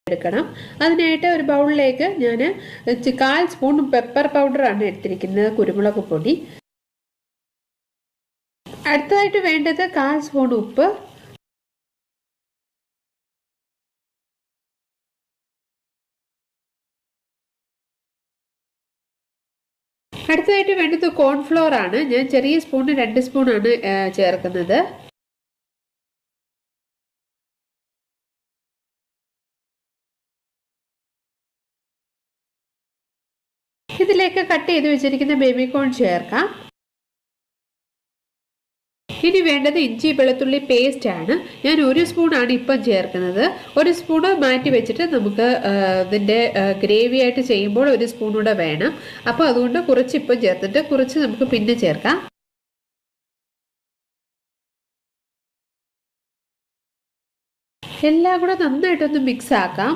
എടുക്കണം. അതിനായിട്ട് ഒരു ബൗളിലേക്ക് ഞാൻ 1/4 സ്പൂൺ പെപ്പർ പൗഡറാണ് എടുത്തിരിക്കുന്നത്, കുരുമുളക് പൊടി. അടുത്തതായിട്ട് വേണ്ടത് 1/4 സ്പൂൺ ഉപ്പ്, അടുത്തതായിട്ട് വേണ്ടത് കോൺഫ്ലോർ ആണ്. ഞാൻ ചെറിയ സ്പൂണിന് 2 സ്പൂണാണ് ചേർക്കുന്നത്. ഇതിലേക്ക് കട്ട് ചെയ്ത് വെച്ചിരിക്കുന്ന ബേബി കോൺ ചേർക്കാം. ഇനി വേണ്ടത് ഇഞ്ചി വെളുത്തുള്ളി പേസ്റ്റ് ആണ്. ഞാൻ 1 സ്പൂണാണ് ഇപ്പം ചേർക്കുന്നത്. 1 സ്പൂണ് മാറ്റി വെച്ചിട്ട് നമുക്ക് ഇതിൻ്റെ ഗ്രേവി ആയിട്ട് ചെയ്യുമ്പോൾ 1 സ്പൂൺ കൂടെ വേണം. അപ്പോൾ അതുകൊണ്ട് കുറച്ച് ഇപ്പം ചേർത്തിട്ട് കുറച്ച് നമുക്ക് പിന്നെ ചേർക്കാം. എല്ലാം കൂടെ നന്നായിട്ടൊന്ന് മിക്സ് ആക്കാം.